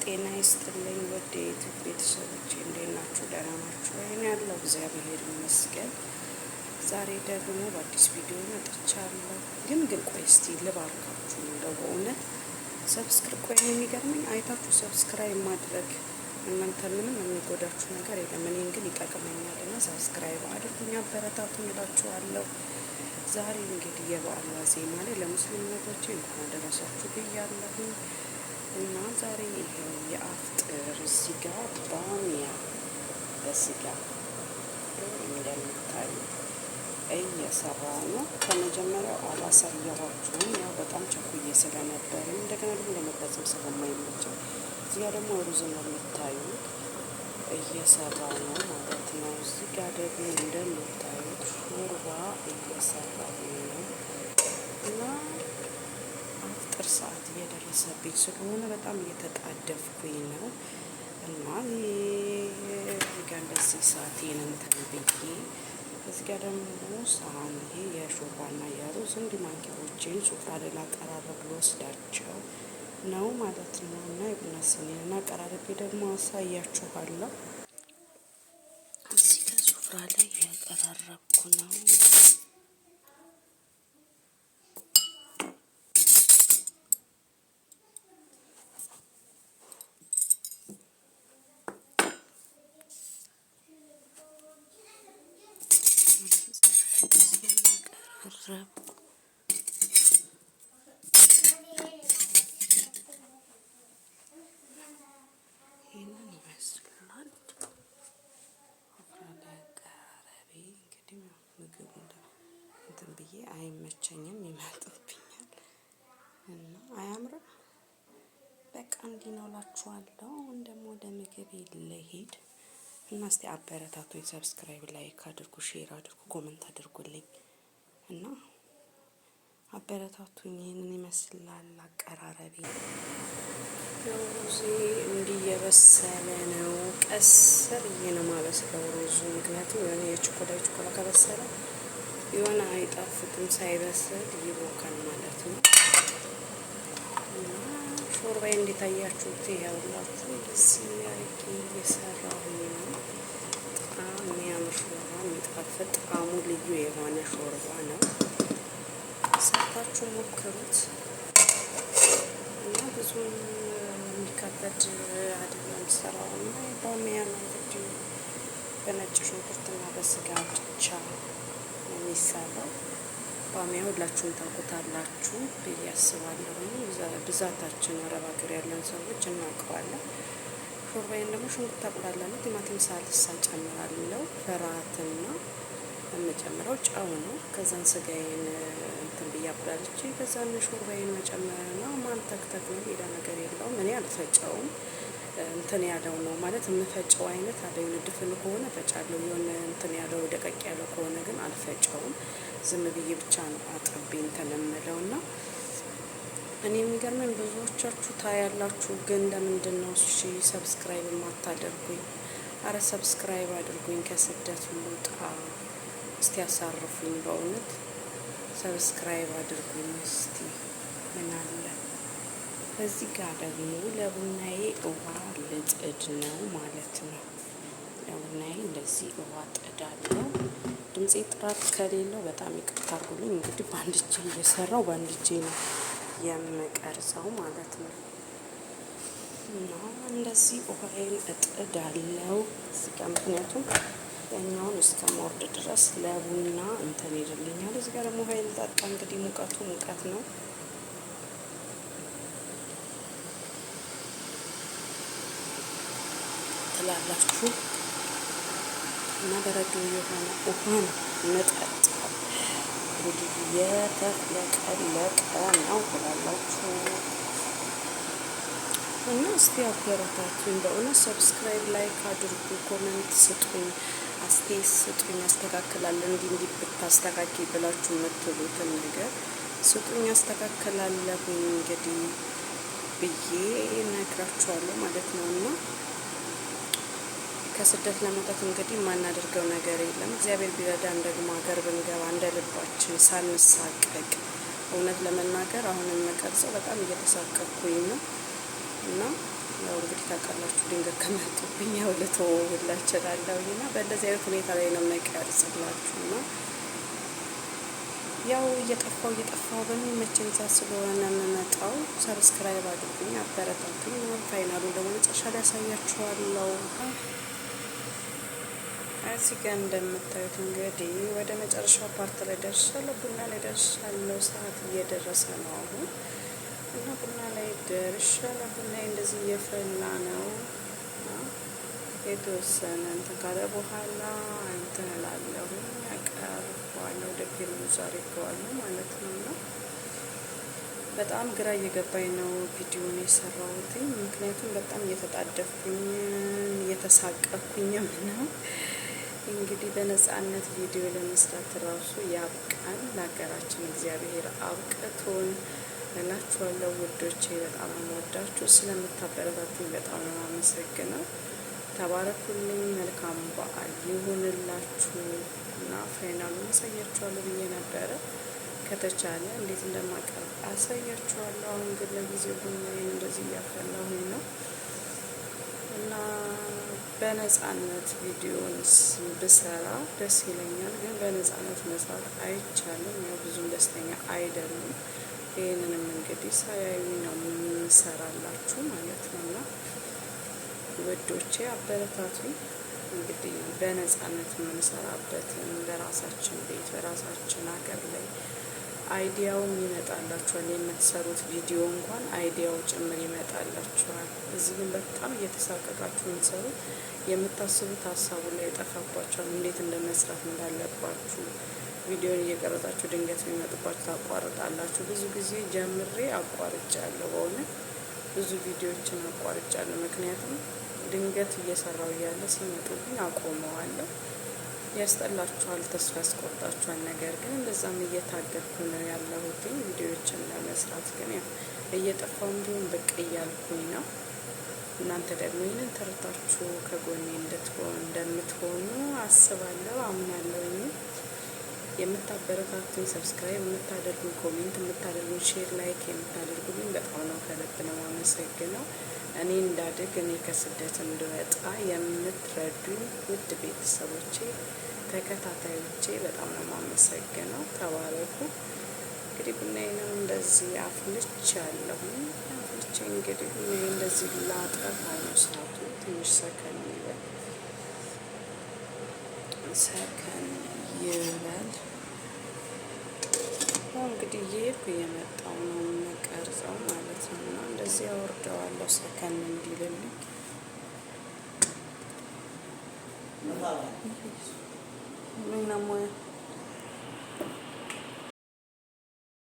ጤና ይስጥልኝ ወደ ዩቲዩብ ቤተሰቦቼ እንዴት ናችሁ? ደህና ናችሁ? እኔ ያለው እግዚአብሔር ይመስገን። ዛሬ ደግሞ በአዲስ ቪዲዮ መጥቻለሁ። ግን ቆይ እስቲ ልባርካችሁ እንደው በእውነት ሰብስክራይብ የሚገርመኝ አይታችሁ ሰብስክራይብ ማድረግ እናንተ ምንም የሚጎዳችሁ ነገር የለም። እኔን ግን ይጠቅመኛል እና ሰብስክራይብ አድርጉኝ፣ አበረታቱኝ እላችኋለሁ። ዛሬ እንግዲህ የበዓል ዋዜማ ላይ ለሙስሊም እህቶቼ እንኳን አደረሳችሁ ብያለሁ። እና ዛሬ ይሄው የአፍጥር እዚህ ጋር ባሚያ በስጋ እንደምታዩ እየሰራ ነው። ከመጀመሪያው አላሳየኋችሁም፣ ያው በጣም ቸኩዬ ስለነበር እንደገና ደግሞ ለመቅረጽም ስለማይመቸው። እዚህ ጋር ደግሞ ሩዝ ነው የምታዩት እየሰራ ነው ማለት ነው። እዚህ ጋር ደግሞ እንደምታዩት ሾርባ እየሰራ ነው እና አፍጥር ሰዓት እየደረሰብኝ ስለሆነ በጣም እየተጣደፍኩኝ ነው እና እዚህ ጋር እንደዚህ ሰዓቴን እንትን ብዬ እዚህ ጋር ደግሞ ሳህን ይሄ የሾርባና የሩዝ እንዲህ ማንኪያዎቼን ሱፍራ ላይ ላቀራረብ ልወስዳቸው ነው ማለት ነው። እና የቡና ስኒና አቀራረቤ ደግሞ አሳያችኋለሁ። እዚህ ጋር ሱፍራ ላይ ያቀራረብኩ ነው። ይህንን ይመስላል አቀራረቤ። እንግዲህ ምግቡ እንትን ብዬ አይመቸኝም፣ ይመጥብኛል እና አያምርም። በቃ እንዲህ ነው እላችኋለሁ። አሁን ደግሞ ወደ ምግብ ልሄድ እና እስቲ አበረታቱኝ። ሰብስክራይብ፣ ላይክ አድርጉ፣ ሼር አድርጉ፣ ኮመንት አድርጉልኝ እና አበረታቱኝ። ይህንን ይመስላል አቀራረቤ። ሩዜ እንዲህ የበሰለ ነው። ቀስ ብዬ ነው ማበስለው ሩዙ፣ ምክንያቱም የሆነ የችኮላ ከበሰለ የሆነ አይጣፍጥም፣ ሳይበስል ይቦካል ማለት ነው። እና ሾርባዬ እንዴት አያችሁት? ያውላችሁ እንደዚህ አድርጌ እየሰራሁኝ ነው። በጣም የሚያምር ሾርባ፣ የሚጣፍጥ ጣዕሙ ልዩ የሆነ ሾርባ ነው። ሰርታችሁ ሞክሩት እና ብዙም የሚከበድ አይደለም ስራው። እና ባሚያ ነው እንግዲህ በነጭ ሽንኩርትና በስጋ ብቻ የሚሰራው። ባሚያ ሁላችሁም ታውቁታላችሁ ብዬ አስባለሁ። ብዛታችን አረብ ሀገር ያለን ሰዎች እናውቀዋለን። ሾርባዬን ደግሞ ሽንኩርት አቁላላለሁ፣ ቲማቲም ሳልሳ ጨምራለሁ፣ ፍርሃትና የምጨምረው ጨው ነው። ከዛን ስጋዬን እንትን ብዬ አቁላልቼ ከዛን ሾርባዬን መጨመር ነው። ማንተክተክ ነው፣ ሌላ ነገር የለውም። እኔ አልፈጨውም፣ እንትን ያለው ነው ማለት የምፈጨው አይነት አለ። የሆነ ድፍን ከሆነ ፈጫለሁ፣ የሆነ እንትን ያለው ደቀቅ ያለው ከሆነ ግን አልፈጨውም። ዝም ብዬ ብቻ ነው አጥቤ እንትን የምለው እና እኔ የሚገርመኝ ብዙዎቻችሁ ታያላችሁ፣ ግን ለምንድን ነው እሺ ሰብስክራይብ የማታደርጉኝ? አረ ሰብስክራይብ አድርጉኝ፣ ከስደት ልውጣ እስቲ ያሳርፉኝ። በእውነት ሰብስክራይብ አድርጉኝ እስቲ። ምን አለ እዚህ ጋር ደግሞ ለቡናዬ ውሃ ልጥድ ነው ማለት ነው። ለቡናዬ እንደዚህ ውሃ ጥዳለሁ። ድምፄ ጥራት ከሌለው በጣም ይቅርታ አድርጉልኝ። እንግዲህ በአንድ እጄ እየሰራው በአንድ እጄ ነው የምቀርጸው ማለት ነው። እና እንደዚህ ውሃዬን እጥዳለሁ እዚህ ጋር፣ ምክንያቱም ያኛውን እስከምወርድ ድረስ ለቡና እንትን ይልልኛል። እዚህ ጋር ደግሞ ውሃዬን ልጠጣ። እንግዲህ ሙቀቱ ሙቀት ነው። ትላላችሁ እና በረዶ የሆነ ውሃ ነው የምጠጣው። እንግዲህ የተፍለቀለቀ ነው ትላላችሁ እና እስቲ አበረታቱኝ በእውነት። ሰብስክራይብ፣ ላይክ አድርጉ፣ ኮመንት ስጡኝ፣ አስተያየት ስጡኝ። አስተካክላለሁ፣ እንዲህ ብታስተካኪ ብላችሁ የምትሉትን ነገር ስጡኝ፣ አስተካክላለሁ እንግዲህ ብዬ እነግራችኋለሁ ማለት ነው። እና ከስደት ለመውጣት እንግዲህ የማናደርገው ነገር የለም። እግዚአብሔር ቢረዳን ደግሞ ሀገር ብንገባ እንደ ልባችን ሳንሳቀቅ፣ እውነት ለመናገር አሁን የምቀርጸው በጣም እየተሳቀቅኩኝ ነው እና ያው እንግዲህ ታውቃላችሁ ድንገት ከመጡብኝ ያው ልተወውላ እችላለሁ እና በእንደዚህ አይነት ሁኔታ ላይ ነው የምቀርጽላችሁ እና ያው እየጠፋው በሚመቸኝ ሰዓት ስለሆነ የምመጣው። ሰብስክራይብ አድርጉኝ፣ አበረታቱኝ። ፋይናሉን ደግሞ መጨረሻ ላይ ያሳያችኋለሁ። እዚህ ጋር እንደምታዩት እንግዲህ ወደ መጨረሻው ፓርት ላይ ደርሻለሁ። ቡና ላይ ደርሻለሁ። ሰዓት እየደረሰ ነው አሁን እና ቡና ላይ ደርሻለሁ። ቡና እንደዚህ እየፈላ ነው። የተወሰነ እንትን ካለ በኋላ እንትን እላለሁ ያቀርበዋለሁ። ወደ ፔርሙዝ አድርገዋለሁ ማለት ነው እና በጣም ግራ እየገባኝ ነው ቪዲዮን የሰራሁት። ምክንያቱም በጣም እየተጣደፍኩኝ እየተሳቀኩኝም ነው። እንግዲህ በነጻነት ቪዲዮ ለመስራት ራሱ ያብቃን፣ ለሀገራችን እግዚአብሔር አብቅቶን እላችኋለሁ። ውዶቼ በጣም የምወዳችሁ፣ ስለምታበረታቱኝ በጣም ነው የማመሰግነው። ተባረኩልኝ። መልካም በዓል ይሁንላችሁ እና ፋይናሉን አሳያችኋለሁ ብዬ ነበረ። ከተቻለ እንዴት እንደማቀርብ አሳያችኋለሁ። አሁን ግን ለጊዜው ቡናዬን እንደዚህ እያፈላሁኝ ነው እና በነጻነት ቪዲዮን ብሰራ ደስ ይለኛል፣ ግን በነጻነት መስራት አይቻልም። ያው ብዙም ደስተኛ አይደሉም። ይህንንም እንግዲህ ሳያዩ ነው የምሰራላችሁ ማለት ነው እና ውዶቼ አበረታቱኝ። እንግዲህ በነጻነት የምንሰራበትን በራሳችን ቤት በራሳችን ሀገር ላይ አይዲያውም ይመጣላችኋል። የምትሰሩት ቪዲዮ እንኳን አይዲያው ጭምር ይመጣላችኋል። እዚህ ግን በጣም እየተሳቀቃችሁ የምትሰሩት የምታስቡት ሀሳቡ ላይ የጠፋባችኋል። እንዴት እንደመስራት እንዳለባችሁ ቪዲዮን እየቀረጻችሁ ድንገት የሚመጡባችሁ ታቋርጣላችሁ። ብዙ ጊዜ ጀምሬ አቋርጫለሁ። በእውነት ብዙ ቪዲዮዎችን አቋርጫለሁ። ምክንያቱም ድንገት እየሰራው እያለ ሲመጡብኝ አቆመዋለሁ። ያስጠላችኋል፣ ተስፋ ያስቆርጣችኋል። ነገር ግን እንደዛም እየታገልኩ ነው ያለሁት ቪዲዮዎችን ለመስራት። ግን ያው እየጠፋም ቢሆን ብቅ እያልኩኝ ነው። እናንተ ደግሞ ይህንን ተረታችሁ ከጎኔ እንደምትሆኑ አስባለሁ፣ አምናለሁኝ። የምታበረታቱኝ፣ ሰብስክራይብ የምታደርጉኝ፣ ኮሜንት የምታደርጉኝ፣ ሼር ላይክ የምታደርጉልኝ በጣም ነው ከልብ ነው አመሰግነው። እኔ እንዳድግ እኔ ከስደት እንድወጣ የምትረዱኝ ውድ ቤተሰቦቼ ተከታታዮቼ በጣም ነው የማመሰግነው። ተባረኩ። እንግዲህ ቡናዬ ነው እንደዚህ አፍልቻለሁ። አፍልቼ እንግዲህ ቡናዬ እንደዚህ ላጠፋው ነው። ሰዓቱ ትንሽ ሰከን ይበል እንግዲህ እየሄድኩ እየመጣው ነው የምቀርጸው ማለት ነው እና እንደዚህ አወርደዋለሁ ሰከን እንዲልልኝ። ምን ነው